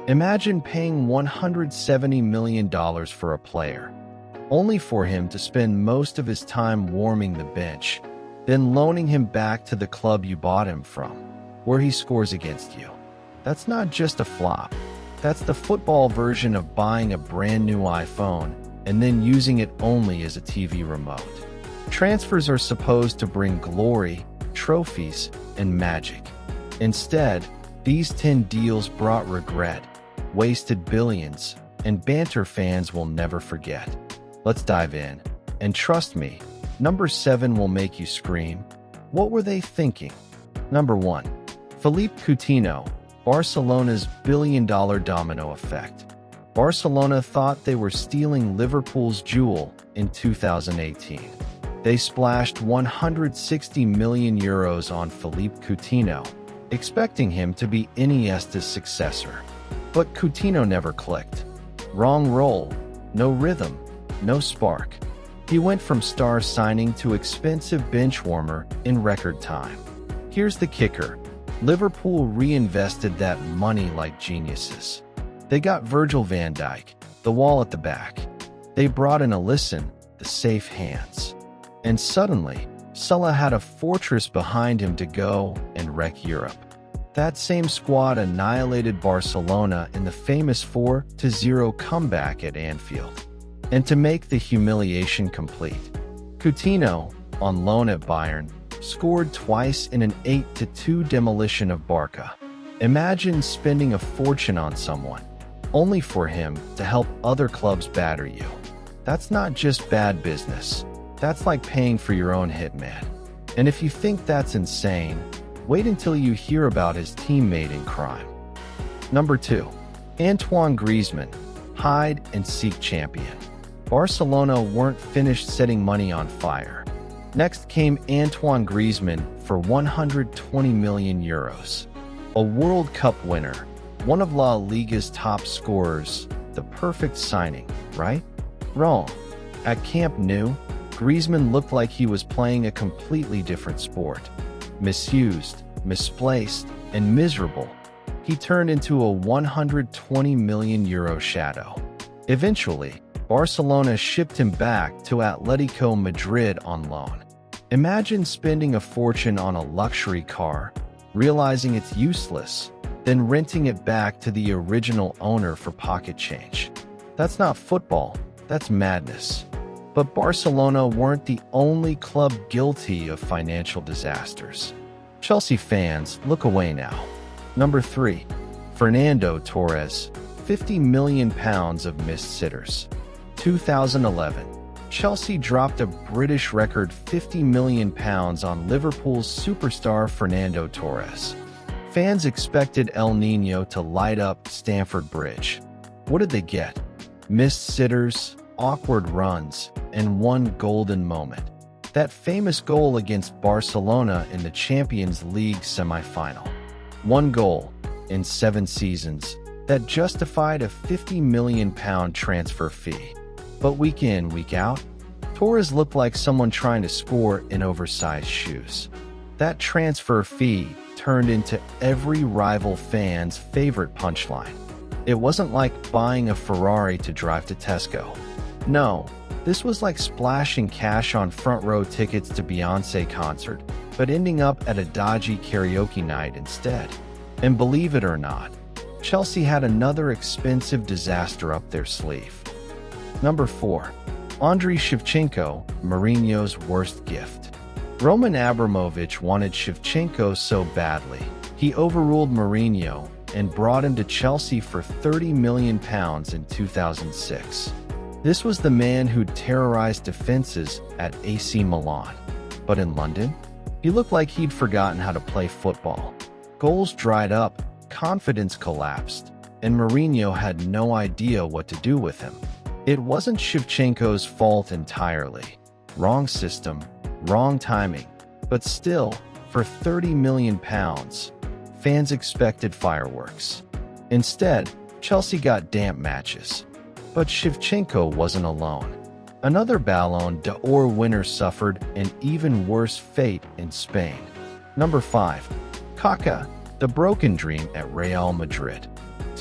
Imagine paying $170 million for a player, only for him to spend most of his time warming the bench, then loaning him back to the club you bought him from, where he scores against you. That's not just a flop. That's the football version of buying a brand new iPhone and then using it only as a TV remote. Transfers are supposed to bring glory, trophies, and magic. Instead, these 10 deals brought regret, wasted billions, and banter fans will never forget. Let's dive in. And trust me, number 7 will make you scream. What were they thinking? Number 1. Philippe Coutinho, Barcelona's billion-dollar domino effect. Barcelona thought they were stealing Liverpool's jewel in 2018. They splashed €160 million on Philippe Coutinho, expecting him to be Iniesta's successor. But Coutinho never clicked. Wrong role, no rhythm, no spark. He went from star signing to expensive bench warmer in record time. Here's the kicker. Liverpool reinvested that money like geniuses. They got Virgil van Dijk, the wall at the back. They brought in Alisson, the safe hands. And suddenly, Salah had a fortress behind him to go and wreck Europe. That same squad annihilated Barcelona in the famous 4-0 comeback at Anfield. And to make the humiliation complete, Coutinho, on loan at Bayern, scored twice in an 8-2 demolition of Barca. Imagine spending a fortune on someone, only for him to help other clubs batter you. That's not just bad business. That's like paying for your own hitman. And if you think that's insane, wait until you hear about his teammate in crime. Number 2. Antoine Griezmann, hide-and-seek champion. Barcelona weren't finished setting money on fire. Next came Antoine Griezmann for €120 million. A World Cup winner, one of La Liga's top scorers, the perfect signing, right? Wrong. At Camp Nou, Griezmann looked like he was playing a completely different sport. Misused, misplaced, and miserable, he turned into a €120 million shadow. Eventually, Barcelona shipped him back to Atletico Madrid on loan. Imagine spending a fortune on a luxury car, realizing it's useless, then renting it back to the original owner for pocket change. That's not football, that's madness. But Barcelona weren't the only club guilty of financial disasters. Chelsea fans, look away now. Number 3. Fernando Torres, £50 million of missed sitters. 2011. Chelsea dropped a British record £50 million on Liverpool's superstar Fernando Torres. Fans expected El Niño to light up Stamford Bridge. What did they get? Missed sitters, awkward runs, and one golden moment. That famous goal against Barcelona in the Champions League semi-final. One goal, in 7 seasons, that justified a £50 million transfer fee. But week in, week out, Torres looked like someone trying to score in oversized shoes. That transfer fee turned into every rival fan's favorite punchline. It wasn't like buying a Ferrari to drive to Tesco. No, this was like splashing cash on front row tickets to Beyoncé concert, but ending up at a dodgy karaoke night instead. And believe it or not, Chelsea had another expensive disaster up their sleeve. Number 4. Andriy Shevchenko, Mourinho's worst gift. Roman Abramovich wanted Shevchenko so badly, he overruled Mourinho and brought him to Chelsea for £30 million in 2006. This was the man who'd terrorized defenses at AC Milan. But in London, he looked like he'd forgotten how to play football. Goals dried up, confidence collapsed, and Mourinho had no idea what to do with him. It wasn't Shevchenko's fault entirely. Wrong system, wrong timing. But still, for £30 million, fans expected fireworks. Instead, Chelsea got damp matches. But Shevchenko wasn't alone. Another Ballon d'Or winner suffered an even worse fate in Spain. Number 5. Kaká, the broken dream at Real Madrid.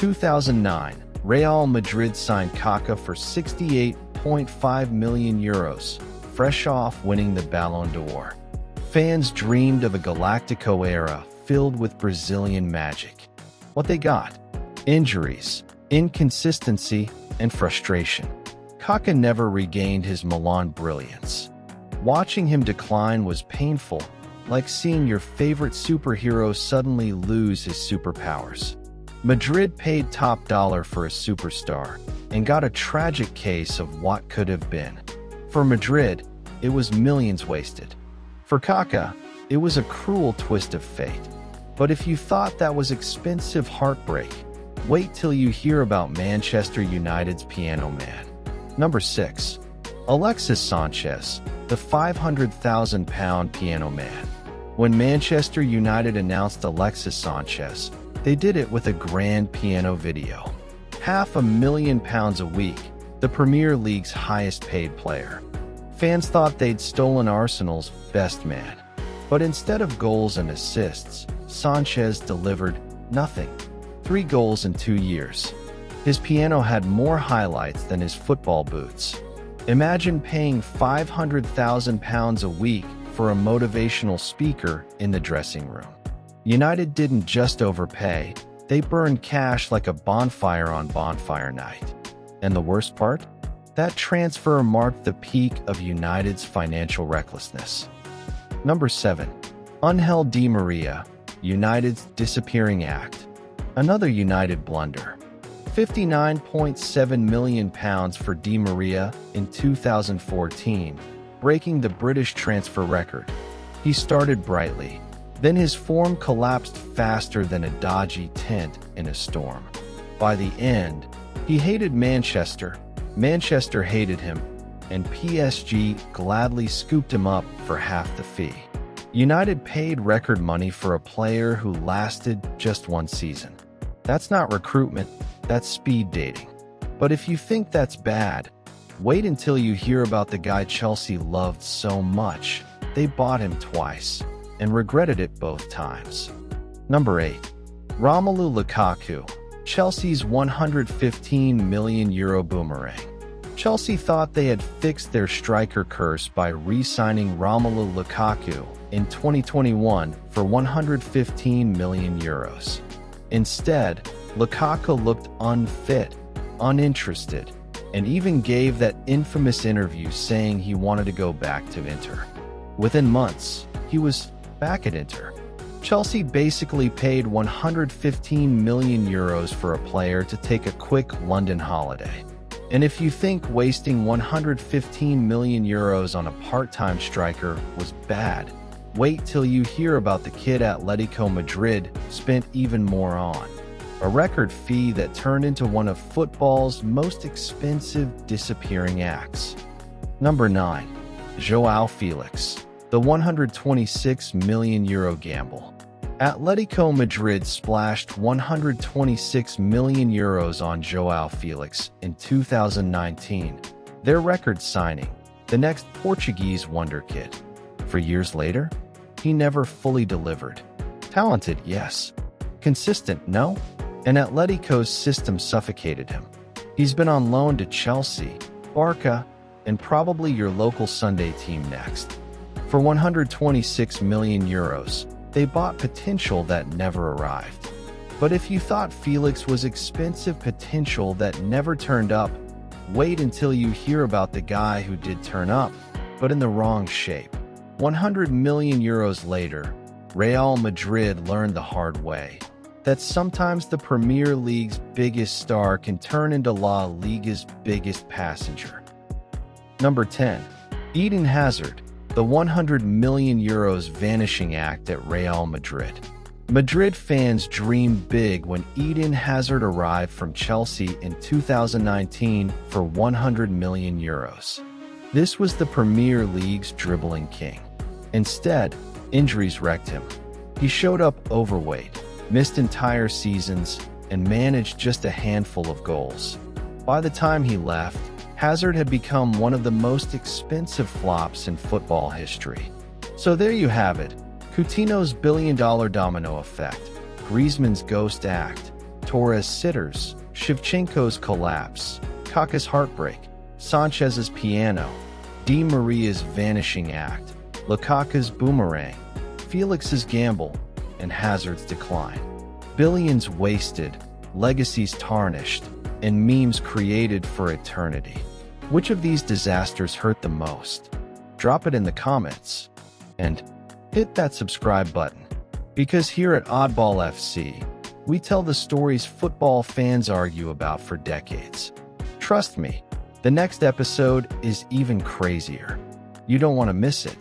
2009, Real Madrid signed Kaká for €68.5 million, fresh off winning the Ballon d'Or. Fans dreamed of a Galactico era filled with Brazilian magic. What they got? Injuries, inconsistency, and frustration. Kaká never regained his Milan brilliance. Watching him decline was painful, like seeing your favorite superhero suddenly lose his superpowers. Madrid paid top dollar for a superstar and got a tragic case of what could have been. For Madrid, it was millions wasted. For Kaká, it was a cruel twist of fate. But if you thought that was expensive heartbreak, wait till you hear about Manchester United's piano man. Number 6. Alexis Sánchez, the £500,000 piano man. When Manchester United announced Alexis Sánchez, they did it with a grand piano video. £500,000 a week, the Premier League's highest paid player. Fans thought they'd stolen Arsenal's best man. But instead of goals and assists, Sánchez delivered nothing. 3 goals in 2 years. His piano had more highlights than his football boots. Imagine paying £500,000 a week for a motivational speaker in the dressing room. United didn't just overpay, they burned cash like a bonfire on bonfire night. And the worst part? That transfer marked the peak of United's financial recklessness. Number 7. Ángel Di María, United's disappearing act. Another United blunder. £59.7 million for Di María in 2014, breaking the British transfer record. He started brightly, then his form collapsed faster than a dodgy tent in a storm. By the end, he hated Manchester, Manchester hated him, and PSG gladly scooped him up for half the fee. United paid record money for a player who lasted just 1 season. That's not recruitment, that's speed dating. But if you think that's bad, wait until you hear about the guy Chelsea loved so much, they bought him twice, and regretted it both times. Number 8. Romelu Lukaku, Chelsea's €115 million boomerang. Chelsea thought they had fixed their striker curse by re-signing Romelu Lukaku in 2021 for €115 million. Instead, Lukaku looked unfit, uninterested, and even gave that infamous interview saying he wanted to go back to Inter. Within months, he was back at Inter. Chelsea basically paid €115 million for a player to take a quick London holiday. And if you think wasting €115 million on a part-time striker was bad, wait till you hear about the kid Atletico Madrid spent even more on. A record fee that turned into one of football's most expensive disappearing acts. Number 9. João Felix, the €126 million gamble. Atletico Madrid splashed €126 million on João Felix in 2019, their record signing, the next Portuguese wonder kid. For years later, he never fully delivered. Talented, yes. Consistent, no? And Atletico's system suffocated him. He's been on loan to Chelsea, Barca, and probably your local Sunday team next. For €126 million, they bought potential that never arrived. But if you thought Felix was expensive potential that never turned up, wait until you hear about the guy who did turn up, but in the wrong shape. €100 million later, Real Madrid learned the hard way that sometimes the Premier League's biggest star can turn into La Liga's biggest passenger. Number 10. Eden Hazard, the €100 million vanishing act at Real Madrid. Madrid fans dreamed big when Eden Hazard arrived from Chelsea in 2019 for €100 million. This was the Premier League's dribbling king. Instead, injuries wrecked him. He showed up overweight, missed entire seasons, and managed just a handful of goals. By the time he left, Hazard had become one of the most expensive flops in football history. So there you have it, Coutinho's billion-dollar domino effect, Griezmann's ghost act, Torres' sitters, Shevchenko's collapse, Kaká's heartbreak, Sanchez's piano, Di Maria's vanishing act, Lukaku's boomerang, Felix's gamble, and Hazard's decline. Billions wasted, legacies tarnished, and memes created for eternity. Which of these disasters hurt the most? Drop it in the comments. And hit that subscribe button. Because here at Oddball FC, we tell the stories football fans argue about for decades. Trust me, the next episode is even crazier. You don't want to miss it.